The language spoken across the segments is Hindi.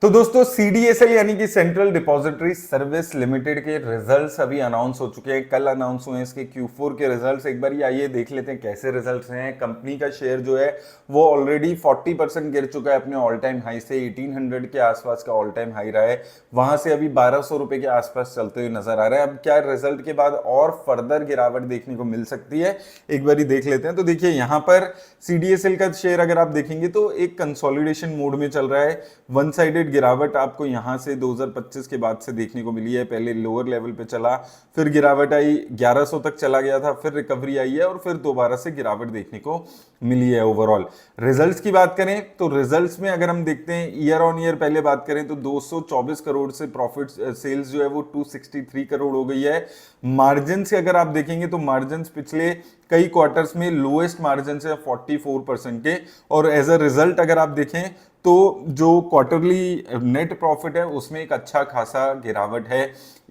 तो दोस्तों सीडीएसएल यानी कि सेंट्रल डिपॉजिटरी सर्विस लिमिटेड के रिजल्ट्स अभी अनाउंस हो चुके हैं। कल अनाउंस हुए हैं इसके Q4 के रिजल्ट्स। एक बार आइए देख लेते हैं कैसे रिजल्ट्स हैं। कंपनी का शेयर जो है वो ऑलरेडी 40% गिर चुका है अपने ऑल टाइम हाई से। 1800 के आसपास का ऑल टाइम हाई रहा है, वहां से अभी 1200 रुपए के आसपास चलते हुए नजर आ रहा है। अब क्या रिजल्ट के बाद और फर्दर गिरावट देखने को मिल सकती है, एक बार देख लेते हैं। तो देखिए यहाँ पर सीडीएसएल का शेयर अगर आप देखेंगे तो एक कंसोलिडेशन मोड में चल रहा है। वन साइडेड गिरावट आपको यहां से 2025 के बाद से देखने को मिली है। पहले लोअर लेवल पे चला, फिर गिरावट आई, 1100 तक चला गया था, फिर रिकवरी आई है और फिर दोबारा से गिरावट देखने को मिली है। ओवरऑल रिजल्ट्स की बात करें तो रिजल्ट्स में अगर हम देखते हैं ईयर ऑन ईयर पहले बात करें तो 224 करोड़ से प्रॉफिट सेल्स जो है वो 263 करोड़ हो गई है। मार्जिन से अगर आप देखेंगे तो मार्जिन पिछले कई क्वार्टर्स में लोएस्ट मार्जिन है 44% के। और एज अ रिजल्ट अगर आप देखें तो जो क्वार्टरली नेट प्रॉफिट है उसमें एक अच्छा खासा गिरावट है।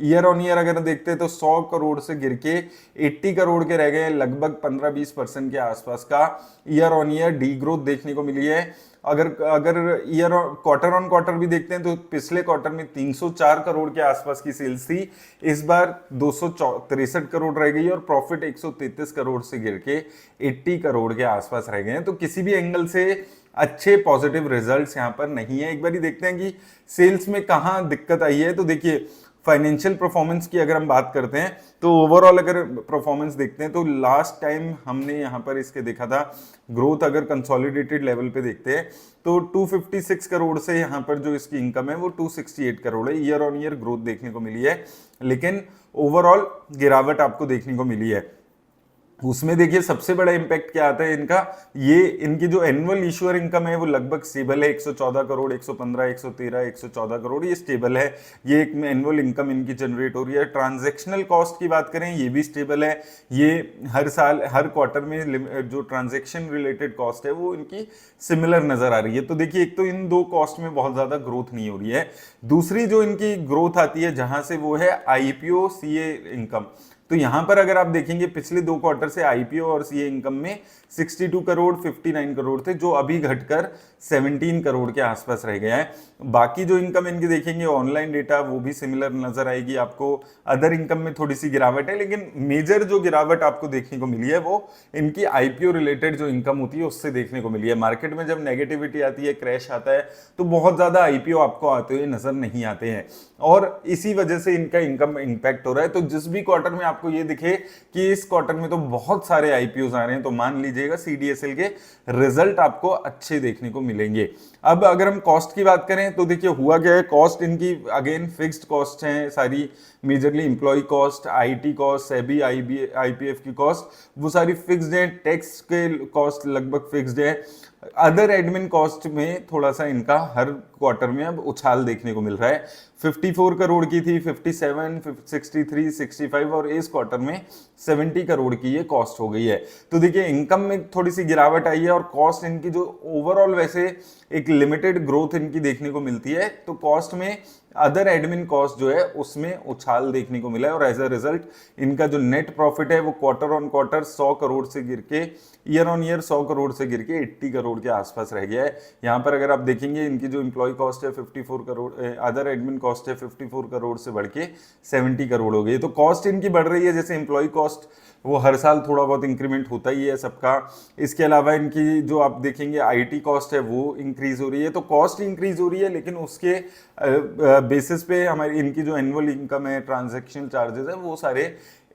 ईयर ऑन ईयर अगर देखते हैं तो 100 करोड़ से गिर के 80 करोड़ के रह गए। लगभग 15-20% के आसपास का year on year D growth देखने को मिली है। अगर अगर ईयर क्वार्टर ऑन क्वार्टर भी देखते हैं तो पिछले क्वार्टर में 304 करोड़ के आसपास की सेल्स थी, इस बार 263 करोड़ रह गई और प्रॉफिट 133 करोड़ से गिर के 80 करोड़ के आसपास रह गए हैं। तो किसी भी एंगल से अच्छे पॉजिटिव रिजल्ट्स यहां पर नहीं है। एक बार देखते हैं कि सेल्स में कहां दिक्कत आई है। तो देखिए फाइनेंशियल परफॉर्मेंस की अगर हम बात करते हैं तो ओवरऑल अगर परफॉर्मेंस देखते हैं तो लास्ट टाइम हमने यहां पर इसके देखा था ग्रोथ। अगर कंसोलिडेटेड लेवल पे देखते हैं तो 256 करोड़ से यहां पर जो इसकी इनकम है वो 268 करोड़ है। ईयर ऑन ईयर ग्रोथ देखने को मिली है, लेकिन ओवरऑल गिरावट आपको देखने को मिली है। उसमें देखिए सबसे बड़ा इंपैक्ट क्या आता है इनका, ये इनकी जो एनुअल इश्यूअर इनकम है वो लगभग स्टेबल है। 114 करोड़, 115, 113, 114 करोड़ ये स्टेबल है। ये एक एनुअल इनकम इनकी जनरेट हो रही है। ट्रांजैक्शनल कॉस्ट की बात करें ये भी स्टेबल है। ये हर साल हर क्वार्टर में जो ट्रांजैक्शन रिलेटेड कॉस्ट है वो इनकी सिमिलर नजर आ रही है। तो देखिए एक तो इन दो कॉस्ट में बहुत ज्यादा ग्रोथ नहीं हो रही है। दूसरी जो इनकी ग्रोथ आती है जहां से वो है आईपीओ सीए इनकम। तो यहां पर अगर आप देखेंगे पिछले दो क्वार्टर से आईपीओ और सीए इनकम में 62 करोड़ 59 करोड़ थे, जो अभी घटकर 17 करोड़ के आसपास रह गया है। बाकी जो इनकम इनकी देखेंगे ऑनलाइन डेटा वो भी सिमिलर नजर आएगी आपको। अदर इनकम में थोड़ी सी गिरावट है, लेकिन मेजर जो गिरावट आपको देखने को मिली है वो इनकी आईपीओ रिलेटेड जो इनकम होती है उससे देखने को मिली है। मार्केट में जब नेगेटिविटी आती है, क्रैश आता है, तो बहुत ज्यादा आईपीओ आपको आते हुए नजर नहीं आते हैं और इसी वजह से इनका इनकम इंपैक्ट हो रहा है। तो जिस भी क्वार्टर में आपको ये दिखे कि इस क्वार्टर में तो बहुत सारे आईपीओ आ रहे हैं, तो मान लीजिएगा सीडीएसएल के रिजल्ट आपको अच्छे देखने को मिलेंगे। अब अगर हम कॉस्ट की बात करें तो देखिए हुआ क्या है, कॉस्ट इनकी अगेन फिक्स्ड कॉस्ट हैं सारी, majorly employ cost, IT cost, SEBI IPF की कॉस्ट वो सारी फिक्स्ड है। टैक्स के कॉस्ट लगभग फिक्स्ड है। अदर एडमिन कॉस्ट में थोड़ा सा इनका हर क्वार्टर में अब उछाल देखने को मिल रहा है। 54 करोड़ की थी, 57, 63, 65 और इस क्वार्टर में 70 करोड़ की ये कॉस्ट हो गई है। तो देखिए इनकम में थोड़ी सी गिरावट आई है और कॉस्ट इनकी जो ओवरऑल वैसे एक लिमिटेड ग्रोथ इनकी देखने को मिलती है, तो कॉस्ट में अदर एडमिन कॉस्ट जो है उसमें उछाल देखने को मिला है और एज अ रिजल्ट इनका जो नेट प्रॉफिट है वो क्वार्टर ऑन क्वार्टर 100 करोड़ से गिर के ईयर ऑन ईयर 100 करोड़ से गिर के 80 करोड़ के आसपास रह गया है। यहाँ पर अगर आप देखेंगे इनकी जो इंप्लॉय कॉस्ट है 54 करोड़, अदर एडमिन कॉस्ट है 54 करोड़ से बढ़ के 70 करोड़ हो गई। तो कॉस्ट इनकी बढ़ रही है, जैसे इंप्लॉय कॉस्ट वो हर साल थोड़ा बहुत इंक्रीमेंट होता ही है सबका। इसके अलावा इनकी जो आप देखेंगे आईटी कॉस्ट है वो इंक्रीज हो रही है। तो कॉस्ट इंक्रीज हो रही है, लेकिन उसके बेसिस पे हमारी इनकी जो एनुअल इनकम है, ट्रांजैक्शन चार्जेस है, वो सारे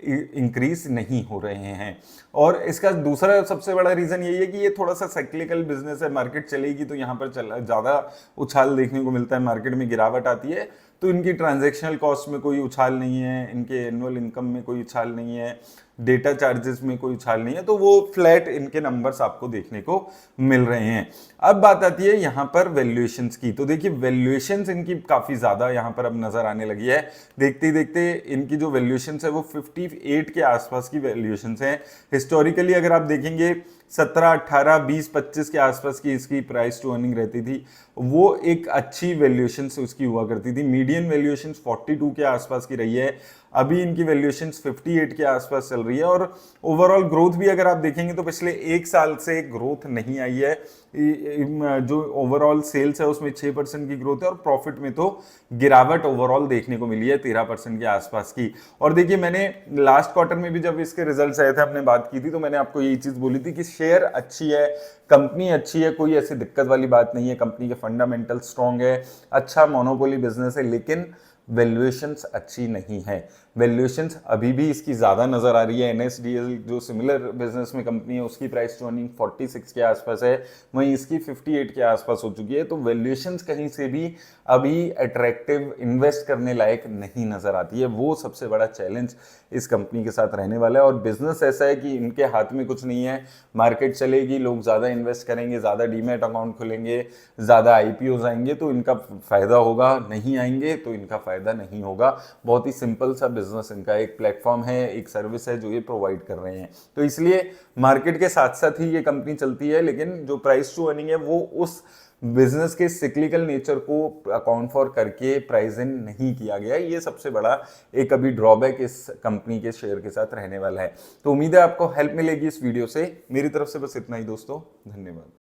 इंक्रीज नहीं हो रहे हैं। और इसका दूसरा सबसे बड़ा रीजन यही है कि ये थोड़ा सा साइक्लिकल बिजनेस है। मार्केट चलेगी तो यहाँ पर ज्यादा उछाल देखने को मिलता है, मार्केट में गिरावट आती है तो इनकी ट्रांजैक्शनल कॉस्ट में कोई उछाल नहीं है, इनके एनुअल इनकम में कोई उछाल नहीं है, डेटा चार्जेस में कोई उछाल नहीं है, तो वो फ्लैट इनके नंबर्स आपको देखने को मिल रहे हैं। अब बात आती है यहाँ पर वैल्यूएशंस की। तो देखिए वैल्यूएशंस इनकी काफी ज्यादा यहाँ पर अब नजर आने लगी है। देखते ही देखते इनकी जो वैल्यूएशंस है वो 58 के आसपास की वैल्यूएशंस है। हिस्टोरिकली अगर आप देखेंगे 17, 18, 20, 25 के आसपास की इसकी प्राइस टू अर्निंग रहती थी, वो एक अच्छी वैल्यूएशन उसकी हुआ करती थी। मीडियन वैल्यूएशन 42 के आसपास की रही है, अभी इनकी वैल्यूएशन 58 के आसपास चल रही है। और ओवरऑल ग्रोथ भी अगर आप देखेंगे तो पिछले एक साल से ग्रोथ नहीं आई है। जो ओवरऑल सेल्स है उसमें 6% की ग्रोथ है और प्रॉफिट में तो गिरावट ओवरऑल देखने को मिली है 13% के आसपास की। और देखिए मैंने लास्ट क्वार्टर में भी जब इसके रिजल्ट्स आए थे हमने बात की थी तो मैंने आपको यही चीज बोली थी कि शेयर अच्छी है, कंपनी अच्छी है, कोई ऐसी दिक्कत वाली बात नहीं है, कंपनी के फंडामेंटल स्ट्रांग है, अच्छा मोनोपोली बिजनेस है, लेकिन वैल्यूएशंस अच्छी नहीं है। वैल्यूएशंस अभी भी इसकी ज़्यादा नज़र आ रही है। एनएसडीएल जो सिमिलर बिजनेस में कंपनी है उसकी प्राइस टू अर्निंग 46 के आसपास है, वहीं इसकी 58 के आसपास हो चुकी है। तो वैल्यूएशंस कहीं से भी अभी अट्रैक्टिव इन्वेस्ट करने लायक नहीं नज़र आती है। वो सबसे बड़ा चैलेंज इस कंपनी के साथ रहने वाला है। और बिजनेस ऐसा है कि इनके हाथ में कुछ नहीं है, मार्केट चलेगी, लोग ज़्यादा इन्वेस्ट करेंगे, ज़्यादा डीमैट अकाउंट खुलेंगे, ज़्यादा आईपीओ आएंगे तो इनका फायदा होगा, नहीं आएंगे तो इनका फायदा नहीं होगा। बहुत ही सिंपल सा बिजनेस इनका, एक प्लेटफॉर्म है, एक सर्विस है जो ये प्रोवाइड कर रहे हैं। तो इसलिए मार्केट के साथ साथ ही ये कंपनी चलती है, लेकिन जो प्राइस टू अर्निंग है वो उस बिजनेस के सिक्लिकल नेचर को अकाउंट फॉर करके प्राइस इन नहीं किया गया। ये सबसे बड़ा एक अभी ड्रॉबैक इस कंपनी के शेयर के साथ रहने वाला है। तो उम्मीद है आपको हेल्प मिलेगी इस वीडियो से। मेरी तरफ से बस इतना ही दोस्तों, धन्यवाद।